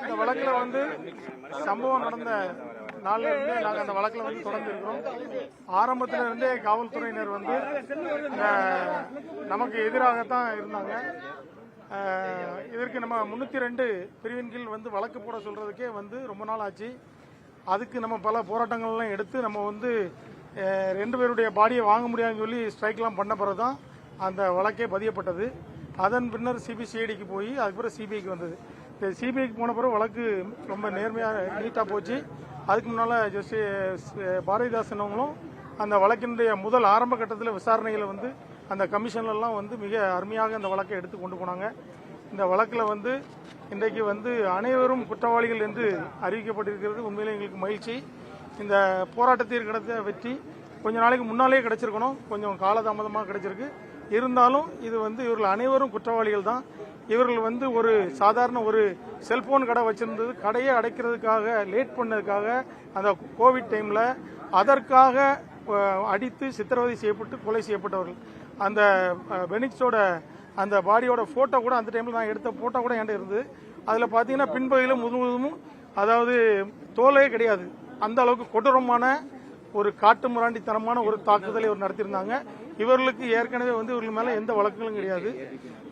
இந்த வழக்கில் வந்து சம்பவம் நடந்த நாளில் இருந்தே நாங்கள் அந்த வழக்கில் வந்து தொடர்ந்து இருக்கிறோம். ஆரம்பத்தில் இருந்தே காவல்துறையினர் வந்து நமக்கு எதிராகத்தான் இருந்தாங்க. இதற்கு நம்ம 302 பிரிவின் கீழ் வந்து வழக்கு போட சொல்றதுக்கே வந்து ரொம்ப நாள் ஆச்சு. அதுக்கு நம்ம பல போராட்டங்கள்லாம் எடுத்து நம்ம வந்து 2 பேருடைய பாடியை வாங்க முடியாதுன்னு சொல்லி ஸ்ட்ரைக்லாம் பண்ண பிறகு தான் அந்த வழக்கே பதியப்பட்டது. அதன் பின்னர் சிபிசிஐடிக்கு போய் அதுக்கப்புறம் சிபிஐக்கு வந்தது. சிபிஐக்கு போன பிறகு வழக்கு ரொம்ப நேர்மையாக நீட்டாக போச்சு. அதுக்கு முன்னால் ஜஸ்டிஸ் பாரதிதாசன் அவங்களும் அந்த வழக்கினுடைய முதல் ஆரம்ப கட்டத்தில் விசாரணைகளை வந்து அந்த கமிஷன்லாம் வந்து மிக அருமையாக அந்த வழக்கை எடுத்து கொண்டு போனாங்க. இந்த வழக்கில் வந்து இன்றைக்கு வந்து அனைவரும் குற்றவாளிகள் என்று அறிவிக்கப்பட்டிருக்கிறது. உண்மையிலே எங்களுக்கு மகிழ்ச்சி. இந்த போராட்டத்திற்கு கிடைத்த வெற்றி கொஞ்ச நாளைக்கு முன்னாலே கிடைச்சிருக்கணும், கொஞ்சம் காலதாமதமாக கிடைச்சிருக்கு. இருந்தாலும் இது வந்து இவர்கள் அனைவரும் குற்றவாளிகள் தான். இவர்கள் வந்து ஒரு சாதாரண ஒரு செல்போன் கடை வச்சிருந்தது, கடையை அடைக்கிறதுக்காக லேட் பண்ணதுக்காக அந்த கோவிட் டைமில் அதற்காக அடித்து சித்திரவதை செய்யப்பட்டு கொலை செய்யப்பட்டவர்கள். அந்த பெனிக்ஸோட அந்த பாடியோட ஃபோட்டோ கூட அந்த டைமில் நான் எடுத்த ஃபோட்டோ கூட என்கிட்ட இருந்தது. அதில் பார்த்தீங்கன்னா பின்பகுதியில் முழுவதும் அதாவது தோலே கிடையாது. அந்த அளவுக்கு கொடூரமான ஒரு காட்டு முராண்டித்தனமான ஒரு தாக்குதலை இவர் நடத்தியிருந்தாங்க. இவர்களுக்கு ஏற்கனவே வந்து இவர்கள் மேலே எந்த வழக்குகளும் கிடையாது.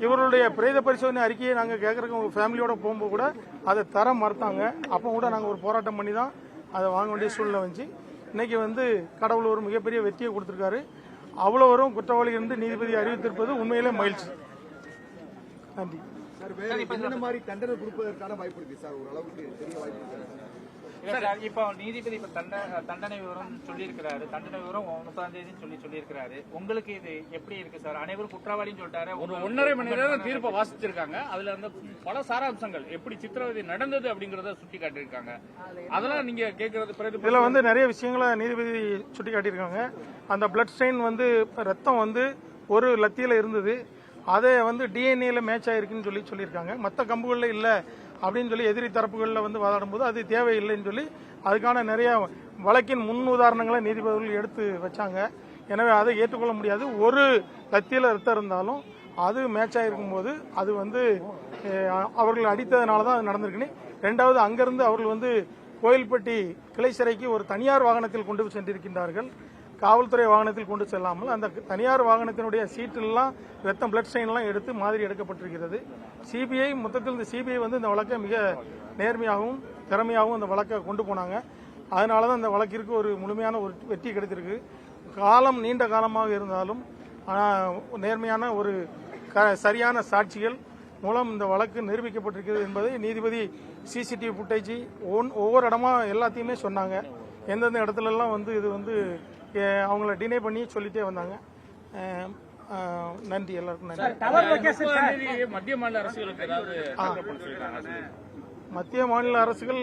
இவர்களுடைய பிரேத பரிசோதனை அறிக்கையை நாங்கள் கேட்கறதுக்கு உங்கள் ஃபேமிலியோட போகும்போது கூட அதை தர மறுத்தாங்க. அப்போ கூட நாங்கள் ஒரு போராட்டம் பண்ணி தான் அதை வாங்க வேண்டிய சூழ்நிலை வந்துச்சு. இன்னைக்கு வந்து கடவுள் ஒரு மிகப்பெரிய வெற்றியை கொடுத்துருக்காரு. அவ்வளவரும் குற்றவாளிகள் என்று நீதிபதி அறிவித்திருப்பது உண்மையிலே மகிழ்ச்சி. நன்றி. இந்த மாதிரி தண்டனை கொடுப்பதற்கான வாய்ப்பு இருக்கு சார், ஓரளவுக்கு பெரிய வாய்ப்பு இருக்கு. இப்போ நீதிபதி தண்டனை விவரம் சொல்லியிருக்கிறாரு. தண்டனை விவரம் 30ஆம் தேதி சொல்லியிருக்கிறாரு. உங்களுக்கு இது எப்படி இருக்கு சார்? அனைவரும் குற்றவாளின்னு சொல்லிட்டாரு. ஒரு 1.5 மணி நேரம் தீர்ப்பை வாசிச்சிருக்காங்க. அதுல அந்த பல சாராம்சங்கள் எப்படி சித்திரவதை நடந்தது அப்படிங்கறத சுட்டி காட்டியிருக்காங்க. அதெல்லாம் நீங்க கேட்கறது இதுல வந்து நிறைய விஷயங்களை நீதிபதி சுட்டி காட்டியிருக்காங்க. அந்த பிளட் ஸ்டெயின் வந்து ரத்தம் வந்து ஒரு லத்தியில இருந்தது, அதை வந்து டிஎன்ஏல மேட்ச் ஆயிருக்குன்னு சொல்லியிருக்காங்க. மற்ற கம்புகளில் இல்லை அப்படின்னு சொல்லி எதிரி தரப்புகளில் வந்து வாதாடும் போது அது தேவையில்லைன்னு சொல்லி அதுக்கான நிறைய வழக்கின் முன் உதாரணங்களை நீதிபதிகள் எடுத்து வச்சாங்க. எனவே அதை ஏற்றுக்கொள்ள முடியாது. ஒரு லத்தியில் ரத்தம் இருந்தாலும் அது மேட்ச் ஆகிருக்கும் போது அது வந்து அவர்கள் அடித்ததுனால தான் அது நடந்திருக்குன்னு. ரெண்டாவது, அங்கிருந்து அவர்கள் வந்து கோயில்பட்டி கிளை சிறைக்கு ஒரு தனியார் வாகனத்தில் கொண்டு சென்றிருக்கின்றார்கள். காவல்துறை வாகனத்தில் கொண்டு செல்லாமல் அந்த தனியார் வாகனத்தினுடைய சீட்டெல்லாம் ரத்தம் பிளட் ஸ்டெயின்லாம் எடுத்து மாதிரி எடுக்கப்பட்டிருக்கிறது. சிபிஐ மொத்தத்தில் இந்த சிபிஐ வந்து இந்த வழக்கை மிக நேர்மையாகவும் திறமையாகவும் அந்த வழக்கை கொண்டு போனாங்க. அதனால தான் இந்த வழக்கிற்கு ஒரு முழுமையான ஒரு வெற்றி கிடைத்திருக்கு. காலம் நீண்ட காலமாக இருந்தாலும் நேர்மையான ஒரு சரியான சாட்சிகள் மூலம் இந்த வழக்கு நிரூபிக்கப்பட்டிருக்கிறது என்பதை நீதிபதி சிசிடிவி ஃபுட்டேஜ் ஒவ்வொரு இடமா எல்லாத்தையுமே சொன்னாங்க. எந்தெந்த இடத்துலலாம் வந்து இது வந்து அவங்கள டினை பண்ணி சொல்லிட்டே வந்தாங்க. நன்றி, எல்லாருக்கும் நன்றி. மத்திய மாநில அரசுகளுக்கு ஏதாவது மத்திய மாநில அரசுகள்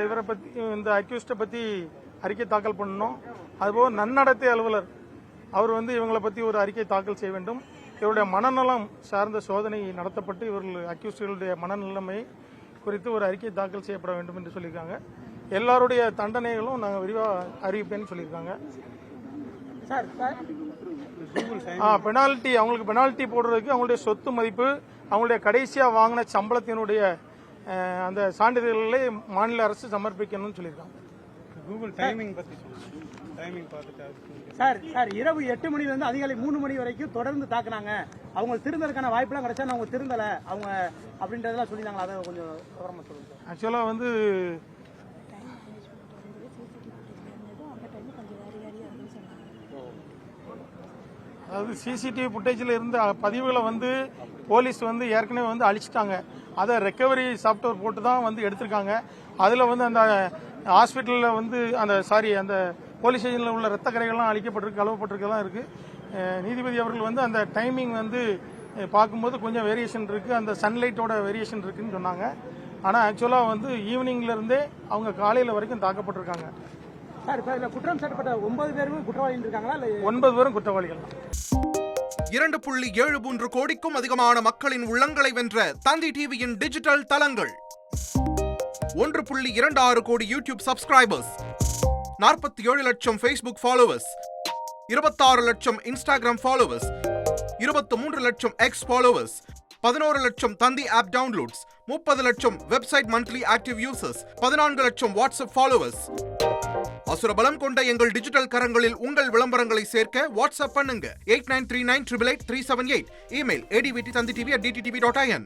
இவரை பத்தி இந்த அக்யூஸ்டை பத்தி அறிக்கை தாக்கல் பண்ணணும். அதுபோக நன்னடத்தை அலுவலர் அவர் வந்து இவங்களை பத்தி ஒரு அறிக்கை தாக்கல் செய்ய வேண்டும். இவருடைய மனநலம் சார்ந்த சோதனை நடத்தப்பட்டு இவர்கள் அக்யூஸ்டுகளுடைய மனநிலைமை குறித்து ஒரு அறிக்கை தாக்கல் செய்யப்பட வேண்டும் என்று சொல்லியிருக்காங்க. எல்லாருடைய தண்டனைகளும் நாங்கள் விரிவாக அறிவிப்பேன்னு சொல்லியிருக்காங்க. பெனால்டி அவங்களுக்கு பெனால்டி போடுறதுக்கு அவங்களுடைய சொத்து மதிப்பு, அவங்களுடைய கடைசியாக வாங்கின சம்பளத்தினுடைய அந்த சான்றிதழ்களை மாநில அரசு சமர்ப்பிக்கணும்னு சொல்லியிருக்காங்க. கூகுள் டைமிங் பற்றி டைமிங் பார்த்துட்டு சார் இரவு 8 மணிலேருந்து அதிகாலை 3 மணி வரைக்கும் தொடர்ந்து தாக்குனாங்க. அவங்க திருந்தறதுக்கான வாய்ப்புலாம் கிடைச்சா அவங்க திருந்தலை அவங்க அப்படின்றதெல்லாம் சொல்லியிருந்தாங்களா? அதை கொஞ்சம் விவரமா சொல்லுங்க. ஆக்சுவலாக வந்து அதாவது சிசிடிவி ஃபுட்டேஜில் இருந்த பதிவுகளை வந்து போலீஸ் வந்து ஏற்கனவே வந்து அழிச்சிட்டாங்க. அதை ரெக்கவரி சாஃப்ட்வேர் போட்டு தான் வந்து எடுத்திருக்காங்க. அதில் வந்து அந்த ஹாஸ்பிட்டலில் வந்து அந்த போலீஸ் ஸ்டேஷனில் உள்ள ரத்த கரைகள்லாம் அழிக்கப்பட்டிருக்கு, கழுவப்பட்டிருக்கதான் இருக்கு. நீதிபதி அவர்கள் வந்து அந்த டைமிங் வந்து பார்க்கும்போது கொஞ்சம் வேரியேஷன் இருக்கு, அந்த சன்லைட்டோட வேரியேஷன் இருக்குன்னு சொன்னாங்க. ஆனால் ஆக்சுவலாக வந்து ஈவினிங்ல இருந்தே அவங்க காலையில் வரைக்கும் தாக்கப்பட்டிருக்காங்க. குற்றம் சாட்டப்பட்ட 9 பேரும் குற்றவாளிகள் இருக்காங்களா? 9 பேரும் குற்றவாளிகள். 2.73 கோடிக்கும் அதிகமான மக்களின் உள்ளங்களை வென்ற தந்தி டிவியின் டிஜிட்டல் தளங்கள். 1.26 கோடி யூடியூப் சப்ஸ்கிரைபர்ஸ், 47 லட்சம் Facebook ஃபாலோவர்ஸ், 26 லட்சம் Instagram ஃபாலோவர்ஸ், 23 லட்சம் X ஃபாலோவர்ஸ், 11 லட்சம் தந்தி ஆப் டவுன்லோட்ஸ், 30 லட்சம் வெப்சைட் மந்த்லி ஆக்டிவ் யூசர்ஸ், 14 லட்சம் வாட்ஸ்அப் ஃபாலோவர்ஸ். அசுரபலம் கொண்ட எங்கள் டிஜிட்டல் கரங்களில் உங்கள் விளம்பரங்களை சேர்க்க வாட்ஸ்அப் பண்ணுங்க 8939883878. Email advttanditv@dttv.in.